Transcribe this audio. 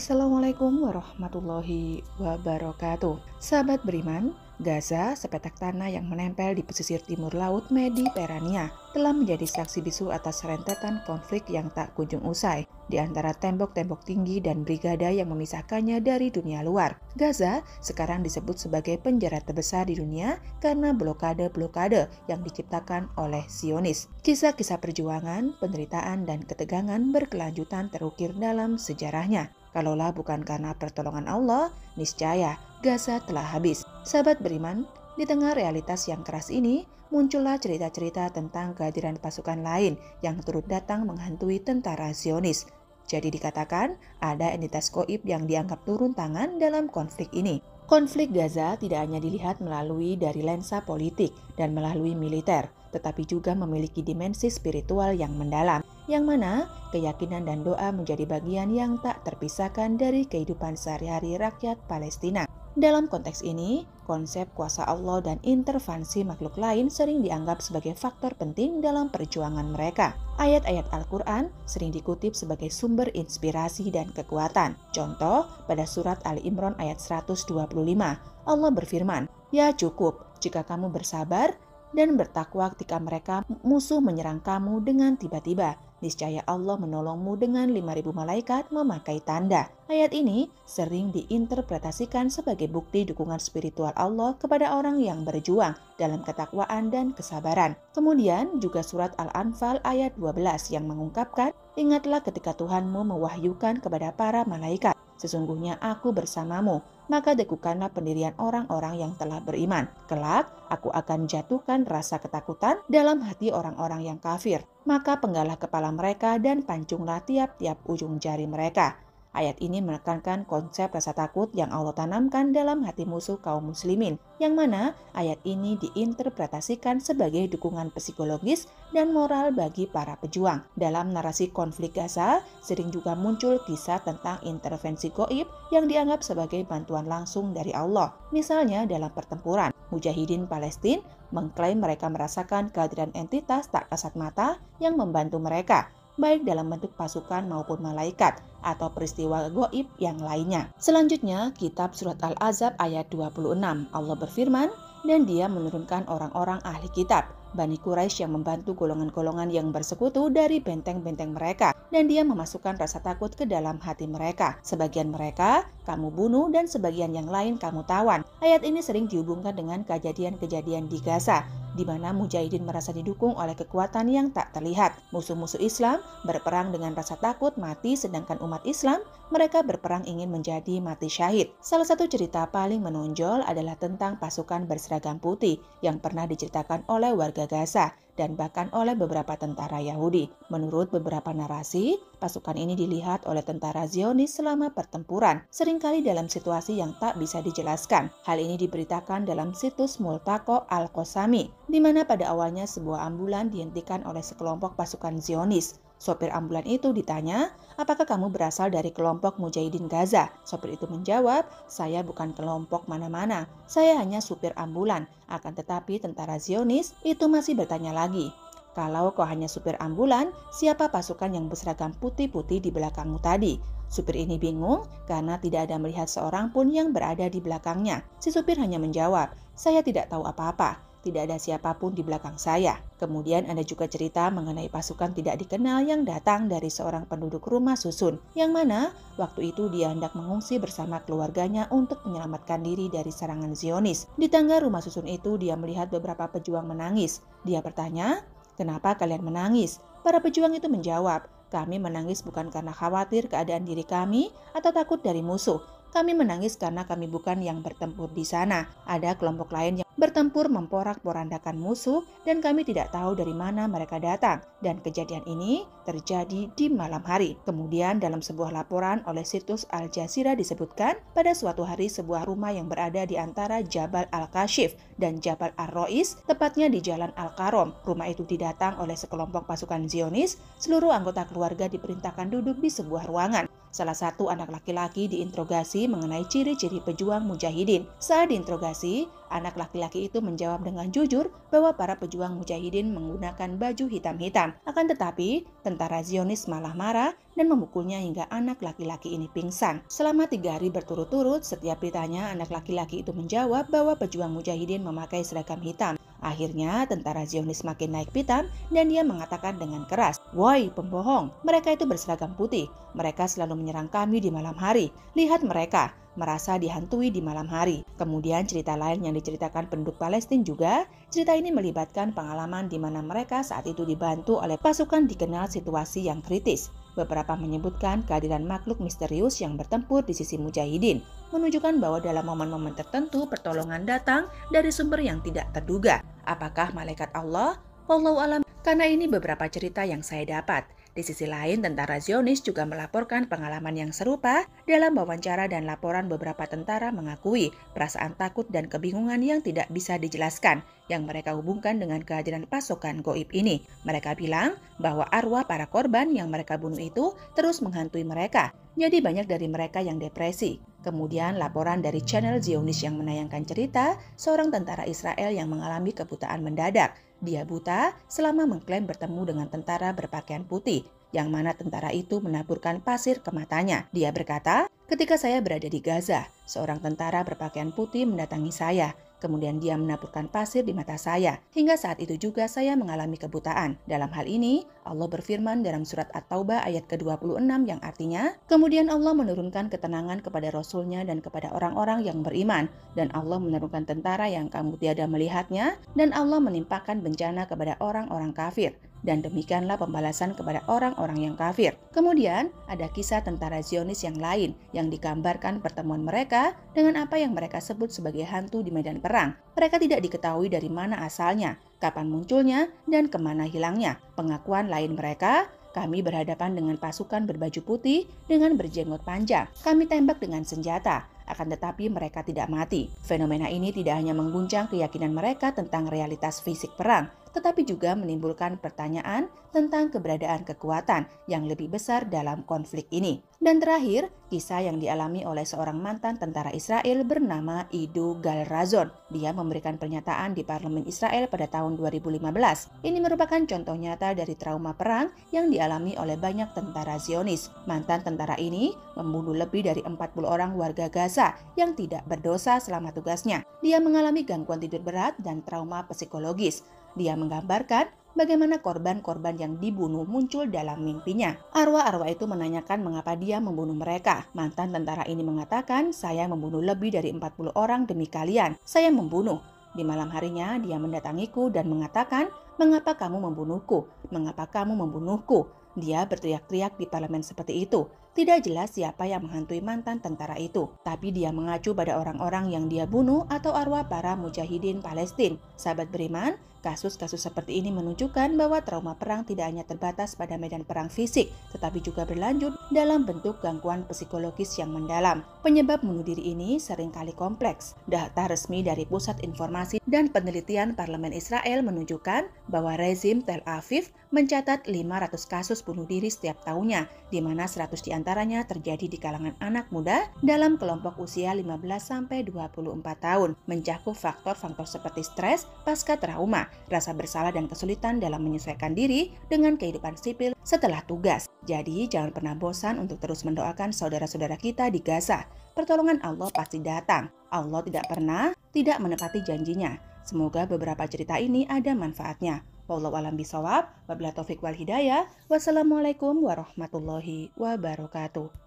Assalamualaikum warahmatullahi wabarakatuh. Sahabat beriman, Gaza, sepetak tanah yang menempel di pesisir timur laut Mediterania, telah menjadi saksi bisu atas rentetan konflik yang tak kunjung usai di antara tembok-tembok tinggi dan brigada yang memisahkannya dari dunia luar. Gaza sekarang disebut sebagai penjara terbesar di dunia karena blokade-blokade yang diciptakan oleh Zionis. Kisah-kisah perjuangan, penderitaan, dan ketegangan berkelanjutan terukir dalam sejarahnya. Kalaulah bukan karena pertolongan Allah, niscaya Gaza telah habis. Sahabat beriman, di tengah realitas yang keras ini, muncullah cerita-cerita tentang kehadiran pasukan lain yang turut datang menghantui tentara Zionis. Jadi dikatakan ada entitas gaib yang dianggap turun tangan dalam konflik ini. Konflik Gaza tidak hanya dilihat melalui dari lensa politik dan melalui militer, tetapi juga memiliki dimensi spiritual yang mendalam, yang mana keyakinan dan doa menjadi bagian yang tak terpisahkan dari kehidupan sehari-hari rakyat Palestina. Dalam konteks ini, konsep kuasa Allah dan intervensi makhluk lain sering dianggap sebagai faktor penting dalam perjuangan mereka. Ayat-ayat Al-Quran sering dikutip sebagai sumber inspirasi dan kekuatan. Contoh, pada surat Ali Imran ayat 125, Allah berfirman, "Ya cukup jika kamu bersabar dan bertakwa ketika mereka musuh menyerang kamu dengan tiba-tiba. Niscaya Allah menolongmu dengan 5.000 malaikat memakai tanda." Ayat ini sering diinterpretasikan sebagai bukti dukungan spiritual Allah kepada orang yang berjuang dalam ketakwaan dan kesabaran. Kemudian juga surat Al-Anfal ayat 12 yang mengungkapkan, "Ingatlah ketika Tuhanmu mewahyukan kepada para malaikat, sesungguhnya aku bersamamu, maka dekukanlah pendirian orang-orang yang telah beriman. Kelak, aku akan jatuhkan rasa ketakutan dalam hati orang-orang yang kafir. Maka penggalah kepala mereka dan pancunglah tiap-tiap ujung jari mereka." Ayat ini menekankan konsep rasa takut yang Allah tanamkan dalam hati musuh kaum muslimin, yang mana ayat ini diinterpretasikan sebagai dukungan psikologis dan moral bagi para pejuang. Dalam narasi konflik Gaza, sering juga muncul kisah tentang intervensi gaib yang dianggap sebagai bantuan langsung dari Allah. Misalnya dalam pertempuran, Mujahidin Palestina mengklaim mereka merasakan kehadiran entitas tak kasat mata yang membantu mereka, baik dalam bentuk pasukan maupun malaikat atau peristiwa gaib yang lainnya. Selanjutnya, kitab surat Al-Ahzab ayat 26, Allah berfirman, "Dan dia menurunkan orang-orang ahli kitab, Bani Quraisy yang membantu golongan-golongan yang bersekutu dari benteng-benteng mereka, dan dia memasukkan rasa takut ke dalam hati mereka. Sebagian mereka kamu bunuh dan sebagian yang lain kamu tawan." Ayat ini sering dihubungkan dengan kejadian-kejadian di Gaza, di mana mujahidin merasa didukung oleh kekuatan yang tak terlihat. Musuh-musuh Islam berperang dengan rasa takut mati, sedangkan umat Islam mereka berperang ingin menjadi mati syahid. Salah satu cerita paling menonjol adalah tentang pasukan berseragam putih yang pernah diceritakan oleh warga Gaza dan bahkan oleh beberapa tentara Yahudi. Menurut beberapa narasi, pasukan ini dilihat oleh tentara Zionis selama pertempuran, seringkali dalam situasi yang tak bisa dijelaskan. Hal ini diberitakan dalam situs Multaqo Al-Qasami, di mana pada awalnya sebuah ambulan dihentikan oleh sekelompok pasukan Zionis. Sopir ambulan itu ditanya, "Apakah kamu berasal dari kelompok Mujahidin Gaza?" Sopir itu menjawab, "Saya bukan kelompok mana-mana, saya hanya supir ambulan." Akan tetapi tentara Zionis itu masih bertanya lagi, "Kalau kau hanya supir ambulan, siapa pasukan yang berseragam putih-putih di belakangmu tadi?" Supir ini bingung karena tidak ada melihat seorang pun yang berada di belakangnya. Si supir hanya menjawab, "Saya tidak tahu apa-apa. Tidak ada siapapun di belakang saya." Kemudian ada juga cerita mengenai pasukan tidak dikenal yang datang dari seorang penduduk rumah susun, yang mana waktu itu dia hendak mengungsi bersama keluarganya untuk menyelamatkan diri dari serangan Zionis. Di tangga rumah susun itu dia melihat beberapa pejuang menangis. Dia bertanya, "Kenapa kalian menangis?" Para pejuang itu menjawab, "Kami menangis bukan karena khawatir keadaan diri kami atau takut dari musuh. Kami menangis karena kami bukan yang bertempur di sana. Ada kelompok lain yang bertempur memporak-porandakan musuh dan kami tidak tahu dari mana mereka datang. Dan kejadian ini terjadi di malam hari." Kemudian dalam sebuah laporan oleh situs Al Jazeera disebutkan, pada suatu hari sebuah rumah yang berada di antara Jabal Al-Kashif dan Jabal Ar-Rois, tepatnya di Jalan Al-Karom. Rumah itu didatang oleh sekelompok pasukan Zionis. Seluruh anggota keluarga diperintahkan duduk di sebuah ruangan. Salah satu anak laki-laki diinterogasi mengenai ciri-ciri pejuang mujahidin. Saat diinterogasi, Anak laki-laki itu menjawab dengan jujur bahwa para pejuang mujahidin menggunakan baju hitam-hitam. Akan tetapi, tentara Zionis malah marah dan memukulnya hingga anak laki-laki ini pingsan. Selama 3 hari berturut-turut, setiap ditanya anak laki-laki itu menjawab bahwa pejuang mujahidin memakai seragam hitam. Akhirnya, tentara Zionis makin naik pitam dan dia mengatakan dengan keras, "Woi, pembohong, mereka itu berseragam putih. Mereka selalu menyerang kami di malam hari. Lihat mereka, merasa dihantui di malam hari." Kemudian cerita lain yang diceritakan penduduk Palestina juga, cerita ini melibatkan pengalaman di mana mereka saat itu dibantu oleh pasukan dikenal situasi yang kritis. Beberapa menyebutkan kehadiran makhluk misterius yang bertempur di sisi mujahidin, menunjukkan bahwa dalam momen-momen tertentu pertolongan datang dari sumber yang tidak terduga. Apakah malaikat Allah? Wallahu alam. Karena ini beberapa cerita yang saya dapat. Di sisi lain, tentara Zionis juga melaporkan pengalaman yang serupa. Dalam wawancara dan laporan, beberapa tentara mengakui perasaan takut dan kebingungan yang tidak bisa dijelaskan yang mereka hubungkan dengan kehadiran pasukan goib ini. Mereka bilang bahwa arwah para korban yang mereka bunuh itu terus menghantui mereka. Jadi banyak dari mereka yang depresi. Kemudian laporan dari channel Zionis yang menayangkan cerita seorang tentara Israel yang mengalami kebutaan mendadak. Dia buta selama mengklaim bertemu dengan tentara berpakaian putih, yang mana tentara itu menaburkan pasir ke matanya. Dia berkata, "Ketika saya berada di Gaza, seorang tentara berpakaian putih mendatangi saya. Kemudian dia menaburkan pasir di mata saya. Hingga saat itu juga saya mengalami kebutaan." Dalam hal ini, Allah berfirman dalam surat At-Taubah ayat ke-26 yang artinya, "Kemudian Allah menurunkan ketenangan kepada Rasul-Nya dan kepada orang-orang yang beriman. Dan Allah menurunkan tentara yang kamu tiada melihatnya. Dan Allah menimpakan bencana kepada orang-orang kafir. Dan demikianlah pembalasan kepada orang-orang yang kafir." Kemudian ada kisah tentara Zionis yang lain yang digambarkan pertemuan mereka dengan apa yang mereka sebut sebagai hantu di medan perang. Mereka tidak diketahui dari mana asalnya, kapan munculnya, dan kemana hilangnya. Pengakuan lain mereka, "Kami berhadapan dengan pasukan berbaju putih dengan berjenggot panjang. Kami tembak dengan senjata, akan tetapi mereka tidak mati." Fenomena ini tidak hanya mengguncang keyakinan mereka tentang realitas fisik perang, tetapi juga menimbulkan pertanyaan tentang keberadaan kekuatan yang lebih besar dalam konflik ini. Dan terakhir, kisah yang dialami oleh seorang mantan tentara Israel bernama Ido Galrazon. Dia memberikan pernyataan di parlemen Israel pada tahun 2015. Ini merupakan contoh nyata dari trauma perang yang dialami oleh banyak tentara Zionis. Mantan tentara ini membunuh lebih dari 40 orang warga Gaza yang tidak berdosa selama tugasnya. Dia mengalami gangguan tidur berat dan trauma psikologis. Dia menggambarkan bagaimana korban-korban yang dibunuh muncul dalam mimpinya. Arwah-arwah itu menanyakan mengapa dia membunuh mereka. Mantan tentara ini mengatakan, "Saya membunuh lebih dari 40 orang demi kalian. Saya membunuh." Di malam harinya dia mendatangiku dan mengatakan, "Mengapa kamu membunuhku? Mengapa kamu membunuhku?" Dia berteriak-teriak di parlemen seperti itu. Tidak jelas siapa yang menghantui mantan tentara itu, tapi dia mengacu pada orang-orang yang dia bunuh atau arwah para mujahidin Palestina. Sahabat beriman, kasus-kasus seperti ini menunjukkan bahwa trauma perang tidak hanya terbatas pada medan perang fisik, tetapi juga berlanjut dalam bentuk gangguan psikologis yang mendalam. Penyebab bunuh diri ini seringkali kompleks. Data resmi dari Pusat Informasi dan Penelitian Parlemen Israel menunjukkan bahwa rezim Tel Aviv mencatat 500 kasus bunuh diri setiap tahunnya, di mana 100 diantaranya terjadi di kalangan anak muda dalam kelompok usia 15-24 tahun, mencakup faktor-faktor seperti stres pasca trauma, rasa bersalah dan kesulitan dalam menyesuaikan diri dengan kehidupan sipil setelah tugas. Jadi jangan pernah bosan untuk terus mendoakan saudara-saudara kita di Gaza. Pertolongan Allah pasti datang. Allah tidak pernah tidak menepati janjinya. Semoga beberapa cerita ini ada manfaatnya. Wallahu a'lam bishawab, wabillahi taufiq wal hidayah. Wassalamualaikum warahmatullahi wabarakatuh.